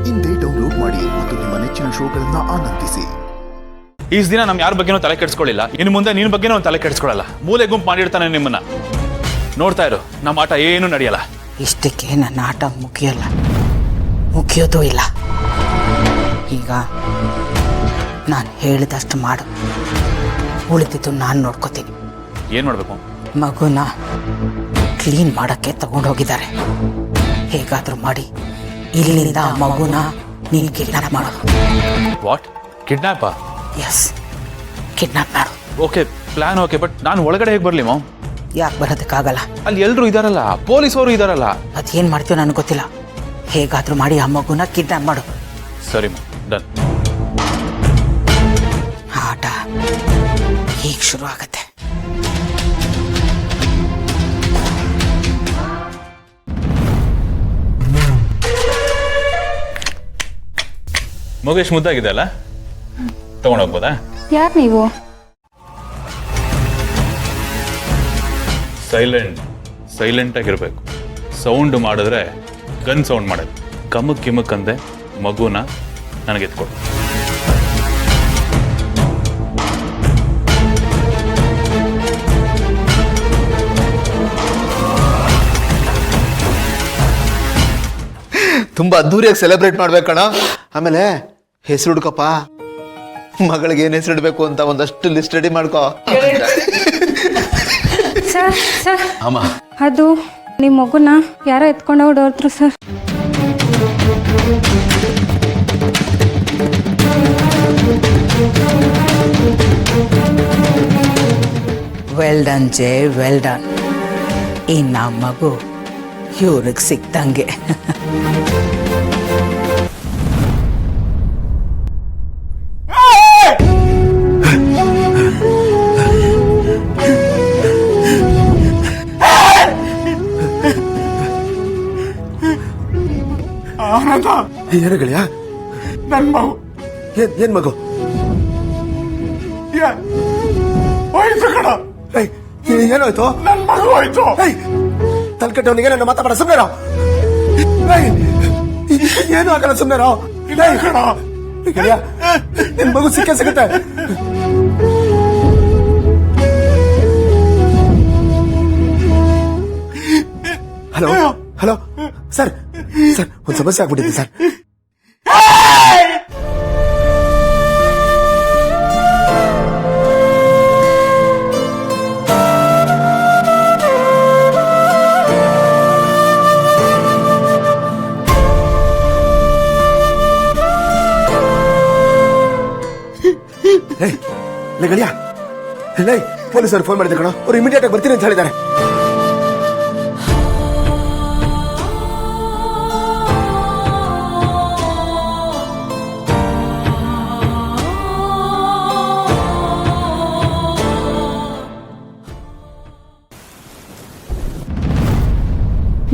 ಇಂದೇ ಡೌನ್ಲೋಡ್ ಮಾಡಿ ಮತ್ತು ನಿಮ್ಮ ನೆಚ್ಚಿನ ಶೋಗಳನ್ನ ಆನಂದಿಸಿ. ಈ ದಿನ ನಮ್ ಯಾರ ಬಗ್ಗೆನೂ ತಲೆ ಕೆಡಿಸ್ಕೊಳ್ಳಿಲ್ಲ. ಇನ್ನು ಮುಂದೆ ನಿನ್ ಬಗ್ಗೆನೂ ಒಂದು ತಲೆ ಕೆಡಿಸ್ಕೊಳ್ಳಲ್ಲ. ಮೂಲೆ ಗುಂಪು ಮಾಡಿರ್ತಾನೆ ನಿಮ್ಮನ್ನ. ನೋಡ್ತಾ ಇರು, ನಮ್ಮ ಆಟ ಏನೂ ನಡೆಯಲ್ಲ. ಇಷ್ಟಕ್ಕೆ ನನ್ನ ಆಟ ಮುಗಿಯಲ್ಲ, ಮುಗಿಯೋದು ಇಲ್ಲ. ಈಗ ನಾನು ಹೇಳಿದಷ್ಟು ಮಾಡು, ಉಳಿದಿದ್ದು ನಾನು ನೋಡ್ಕೋತೀನಿ. ಏನ್ ಮಾಡ್ಬೇಕು? ಮಗುನ ಕ್ಲೀನ್ ಮಾಡಕ್ಕೆ ತಗೊಂಡೋಗಿದ್ದಾರೆ. ಹೇಗಾದ್ರೂ ಮಾಡಿ ಇಲ್ಲಿಂದ ಮಗುನ ನೀನು ಕಿಡ್ನಾಪ್ ಮಾಡು. ವಾಟ್? ಕಿಡ್ನಾಪಾ? ಎಸ್, ಕಿಡ್ನಾಪ್ ಮಾಡು. ಓಕೆ, ಪ್ಲಾನ್ ಓಕೆ, ಬಟ್ ನಾನು ಒಳಗಡೆ ಹೇಗೆ ಬರ್ಲಿ ಮಾಮ್? ಯಾಕೆ ಬರೋದಕ್ಕಾಗಲ್ಲ? ಅಲ್ಲಿ ಎಲ್ರು ಇದಾರಲ್ಲ, ಪೊಲೀಸವರು ಇದಾರಲ್ಲ. ಅದೇನು ಮಾಡ್ತೀವೋ ನನಗೆ ಗೊತ್ತಿಲ್ಲ. ಹೇಗಾದ್ರೂ ಮಾಡಿ ಆ ಮಗುನ ಕಿಡ್ನಾಪ್ ಮಾಡು. ಸರಿ ಮಾಮ್, ಡನ್. ಆಟ ಈಗ ಶುರು ಆಗತ್ತೆ. ಮಗೇಶ್ ಮುದ್ದಾಗಿದೆ ಅಲ್ಲ, ತಗೊಂಡೋಗ್ಬೋದಾ? ಯಾರು ನೀವು? ಸೈಲೆಂಟ್ ಆಗಿರ್ಬೇಕು. ಸೌಂಡ್ ಮಾಡಿದ್ರೆ ಗನ್ ಸೌಂಡ್ ಮಾಡೋದು. ಕಮಕ್ ಕಿಮಕ್ ಅಂದೆ ಮಗುನ ನನಗೆ ಎತ್ಕೊಡು. ತುಂಬಾ ಅದ್ದೂರಿಯಾಗಿ ಸೆಲೆಬ್ರೇಟ್ ಮಾಡ್ಬೇಕಣ್ಣ. ಆಮೇಲೆ ಹೆಸರು ಹುಡ್ಕಪ್ಪ, ಮಗಳಿಗೆ ಏನ್ ಹೆಸರು ಇಡಬೇಕು ಅಂತ ಒಂದಷ್ಟು ಲಿಸ್ಟ್ ರೆಡಿ ಮಾಡ್ಕೋ. ಸರ್, ಅಮ್ಮ, ಅದು ನಿಮ್ಮ ಮಗುನ ಯಾರೋ ಎತ್ಕೊಂಡು ಹೊರಟ್ರು ಸರ್. ವೆಲ್ ಡನ್ ಜೆ, ವೆಲ್ ಡನ್. ಇನ್ನು ಮಗು ಇವ್ರಿಗೆ ಸಿಕ್ತಂಗೆ. ಏನು ಗೆಳೆಯ? ನನ್ ಮಗು. ಏನ್ ಮಗು? ಹೋಯ್ತು ಕಣ. ಏನಾಯ್ತು? ನನ್ ಮಗು ಹೋಯ್ತು. ತಲ್ಕಟ್ಟವನಿಗೆ ನನ್ನ ಮಾತಾಡ ಸುಮ್ಮನೆ. ಏನು ಆಗಲ್ಲ, ಸುಮ್ಮನೆ ಗೆಳೆಯ. ನಿನ್ ಮಗು ಸಿಕ್ಕೇ ಸಿಗುತ್ತೆ. ಹಲೋ ಹಲೋ ಸರ್, ಒಂದು ಸಮಸ್ಯೆ ಆಗ್ಬಿಟ್ಟಿದೆ ಸರ್. ಗೆಳೆಯ, ಪೊಲೀಸರು ಫೋನ್ ಮಾಡಿದ್ರು ಕಣ. ಅವ್ರು ಇಮಿಡಿಯೇಟ್ ಆಗಿ ಬರ್ತೀನಿ ಅಂತ ಹೇಳಿದ್ದಾರೆ.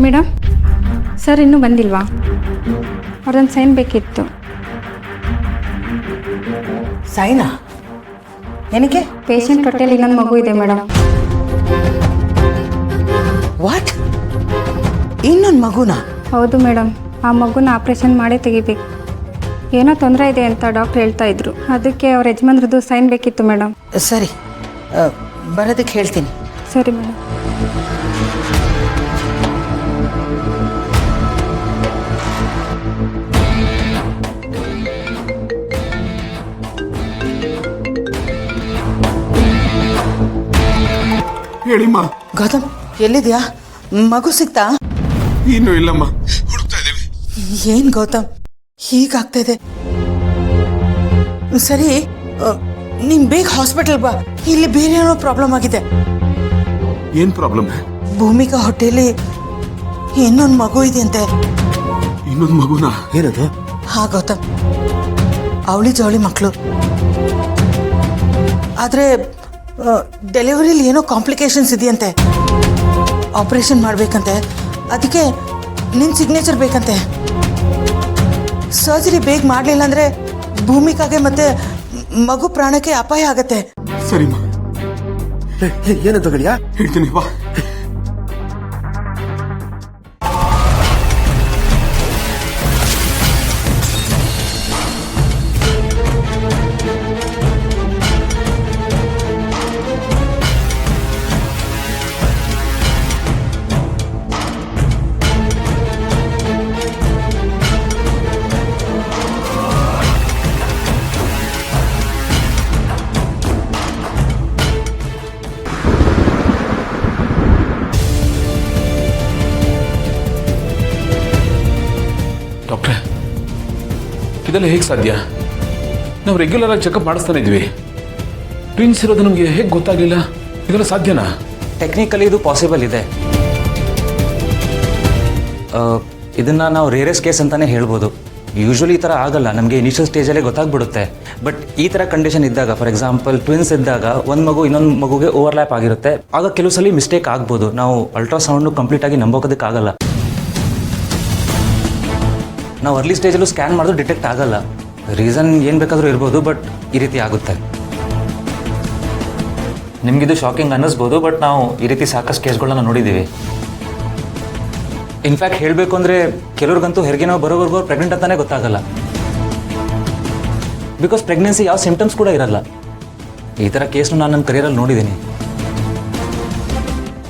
ಮೇಡಮ್, ಸರ್ ಇನ್ನೂ ಬಂದಿಲ್ವಾ? ಅವ್ರೊಂದು ಸೈನ್ ಬೇಕಿತ್ತು. ಸೈನಾ? ಏನಕ್ಕೆ? ಪೇಷಂಟ್ ಹೊಟ್ಟೆಲಿ ಇನ್ನೊಂದು ಮಗು ಇದೆ ಮೇಡಮ್. ವಾಟ್? ಇನ್ನೊಂದು ಮಗುನಾ? ಹೌದು ಮೇಡಮ್, ಆ ಮಗುನ ಆಪ್ರೇಷನ್ ಮಾಡೇ ತೆಗಿಬೇಕು. ಏನೋ ತೊಂದರೆ ಇದೆ ಅಂತ ಡಾಕ್ಟರ್ ಹೇಳ್ತಾ ಇದ್ರು. ಅದಕ್ಕೆ ಅವ್ರ ಯಜಮಾನ್ರದ್ದು ಸೈನ್ ಬೇಕಿತ್ತು ಮೇಡಮ್. ಸರಿ, ಬರೋದಕ್ಕೆ ಹೇಳ್ತೀನಿ. ಸರಿ ಮೇಡಮ್. ಹೇಳಿಮ್ಮ. ಗೌತಮ್, ಎಲ್ಲಿದ್ಯಾ? ಮಗು ಸಿಕ್ತಾ? ಇನ್ನೂ ಇಲ್ಲಮ್ಮ, ಹುಡುಕ್ತಾ ಇದೀವಿ. ಏನ್ ಗೌತಮ್ ಹೀಗಾಗ್ತಾ ಇದೆ? ಸರಿ, ನೀನ್ ಬೇಗ ಹಾಸ್ಪಿಟಲ್ ಬಾ. ಇಲ್ಲಿ ಬೇರೆ ಏನೋ ಪ್ರಾಬ್ಲಮ್ ಆಗಿದೆ. ಏನ್ ಪ್ರಾಬ್ಲಮ್? ಭೂಮಿಕಾ ಹೊಟ್ಟೆಲಿ ಇನ್ನೊಂದು ಮಗು ಇದೆಯಂತೆ. ಇನ್ನೊಂದು ಮಗುನಾ? ಏನದು? ಹಾ ಗೌತಮ್, ಅವಳಿ ಜವಳಿ ಮಕ್ಕಳು. ಆದ್ರೆ ಡೆಲಿವರಿಲಿ ಏನೋ ಕಾಂಪ್ಲಿಕೇಶನ್ಸ್ ಇದೆಯಂತೆ. ಆಪರೇಷನ್ ಮಾಡ್ಬೇಕಂತೆ. ಅದಕ್ಕೆ ನಿನ್ ಸಿಗ್ನೇಚರ್ ಬೇಕಂತೆ. ಸರ್ಜರಿ ಬೇಗ ಮಾಡಲಿಲ್ಲ ಅಂದ್ರೆ ಭೂಮಿಕಾಗೆ ಮತ್ತೆ ಮಗು ಪ್ರಾಣಕ್ಕೆ ಅಪಾಯ ಆಗತ್ತೆ. ಸರಿಮಾ, ಏನಂತ ಗೆಳೆಯ? ಹೇಳ್ತೀನಿ ಬಾ. ಡಾಕ್ಟ್ರೆ, ಇದೆಲ್ಲ ಹೇಗೆ ಸಾಧ್ಯ? ನಾವು ರೆಗ್ಯುಲರ್ ಆಗಿ ಚೆಕಪ್ ಮಾಡಿಸ್ತಾನೆ ಇದ್ವಿ. ಟ್ವಿನ್ಸ್ ಇರೋದು ನಮಗೆ ಹೇಗೆ ಗೊತ್ತಾಗಲಿಲ್ಲ? ಇದೆಲ್ಲ ಸಾಧ್ಯನಾ? ಟೆಕ್ನಿಕಲಿ ಇದು ಪಾಸಿಬಲ್ ಇದೆ. ಇದನ್ನು ನಾವು ರೇರೆಸ್ಟ್ ಕೇಸ್ ಅಂತಲೇ ಹೇಳ್ಬೋದು. ಯೂಶ್ವಲಿ ಈ ಥರ ಆಗಲ್ಲ, ನಮಗೆ ಇನಿಷಿಯಲ್ ಸ್ಟೇಜಲ್ಲೇ ಗೊತ್ತಾಗ್ಬಿಡುತ್ತೆ. ಬಟ್ ಈ ಥರ ಕಂಡೀಷನ್ ಇದ್ದಾಗ, ಫಾರ್ ಎಕ್ಸಾಂಪಲ್ ಟ್ವಿನ್ಸ್ ಇದ್ದಾಗ ಒಂದು ಮಗು ಇನ್ನೊಂದು ಮಗುಗೆ ಓವರ್ಲ್ಯಾಪ್ ಆಗಿರುತ್ತೆ. ಆಗ ಕೆಲವು ಸಲ ಮಿಸ್ಟೇಕ್ ಆಗ್ಬೋದು. ನಾವು ಅಲ್ಟ್ರಾಸೌಂಡು ಕಂಪ್ಲೀಟಾಗಿ ನಂಬೋಕೋದಕ್ಕಾಗಲ್ಲ. ನಾವು ಅರ್ಲಿ ಸ್ಟೇಜಲ್ಲೂ ಸ್ಕ್ಯಾನ್ ಮಾಡಿದ್ರು ಡಿಟೆಕ್ಟ್ ಆಗಲ್ಲ. ರೀಸನ್ ಏನು ಬೇಕಾದರೂ ಇರ್ಬೋದು, ಬಟ್ ಈ ರೀತಿ ಆಗುತ್ತೆ. ನಿಮಗಿದು ಶಾಕಿಂಗ್ ಅನ್ನಿಸ್ಬೋದು, ಬಟ್ ನಾವು ಈ ರೀತಿ ಸಾಕಷ್ಟು ಕೇಸ್ಗಳನ್ನ ನೋಡಿದ್ದೀವಿ. ಇನ್ಫ್ಯಾಕ್ಟ್ ಹೇಳಬೇಕು ಅಂದರೆ ಕೆಲವ್ರಿಗಂತೂ ಹೆರಿಗೆ ನೋವು ಬರೋವರೆಗೂ ಪ್ರೆಗ್ನೆಂಟ್ ಅಂತಾನೆ ಗೊತ್ತಾಗಲ್ಲ. ಬಿಕಾಸ್ ಪ್ರೆಗ್ನೆನ್ಸಿ ಯಾವ ಸಿಂಪ್ಟಮ್ಸ್ ಕೂಡ ಇರಲ್ಲ. ಈ ಥರ ಕೇಸ್ನು ನಾನು ನನ್ನ ಕರಿಯರಲ್ಲಿ ನೋಡಿದ್ದೀನಿ.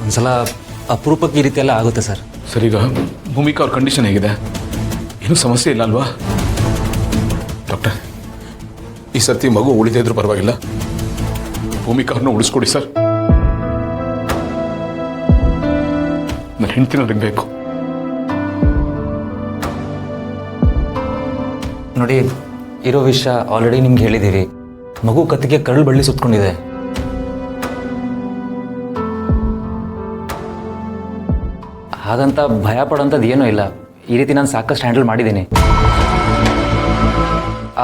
ಒಂದ್ಸಲ ಅಪರೂಪಕ್ಕೆ ಈ ರೀತಿ ಎಲ್ಲ ಆಗುತ್ತೆ ಸರ್. ಸರ್, ಈಗ ಭೂಮಿಕಾ ಅವ್ರ ಕಂಡೀಷನ್ ಹೇಗಿದೆ? ಏನೂ ಸಮಸ್ಯೆ ಇಲ್ಲ ಅಲ್ವಾ? ಡಾಕ್ಟರ್, ಈ ಸರ್ತಿ ಮಗು ಉಳಿದೇ ಇದ್ರೂ ಪರವಾಗಿಲ್ಲ, ಭೂಮಿಕಾ ಅವ್ರನ್ನ ಉಳಿಸ್ಕೊಡಿ ಸರ್. ನನ್ನ ಹೆಂಡ್ತಿನವ್ರಿಗೆ ಬೇಕು. ನೋಡಿ, ಇರೋ ವಿಷಯ ಆಲ್ರೆಡಿ ನಿಮ್ಗೆ ಹೇಳಿದ್ದೀವಿ. ಮಗು ಕತ್ತಿಗೆ ಕರಳು ಬಳ್ಳಿ ಸುತ್ತಕೊಂಡಿದೆ. ಹಾಗಂತ ಭಯ ಪಡೋಂಥದ್ದು ಏನೂ ಇಲ್ಲ. ಈ ರೀತಿ ನಾನು ಸಾಕಷ್ಟು ಹ್ಯಾಂಡಲ್ ಮಾಡಿದ್ದೀನಿ.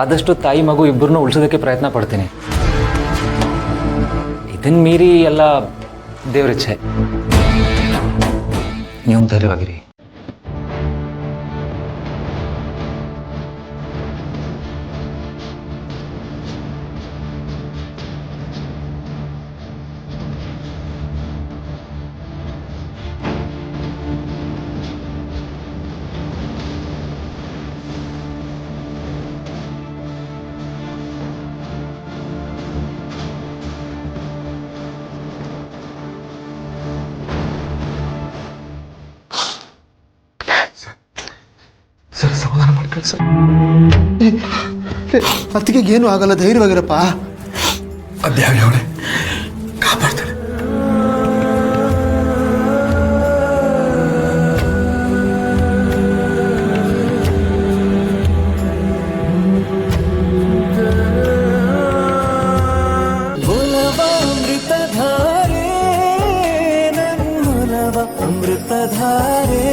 ಆದಷ್ಟು ತಾಯಿ ಮಗು ಇಬ್ಬರನ್ನೂ ಉಳಿಸೋದಕ್ಕೆ ಪ್ರಯತ್ನ ಪಡ್ತೀನಿ. ಇದನ್ನು ಮೀರಿ ಎಲ್ಲ ದೇವರಿಚ್ಛೆ. ನೀವು ಧೈರ್ಯವಾಗಿರಿ. ಸರ್, ಸಮಾಧಾನ ಮಾಡ್ಕೊಳ್ಳಿ ಸರ್. ಅತ್ತಿಗೆ ಏನು ಆಗಲ್ಲ, ಧೈರ್ಯವಾಗಿರಪ್ಪ. ಅದ್ಯಾವ ಅವಳೆ ಕಾಪಾಡ್ತಾಳೆ. ಅಮೃತಧಾರೆ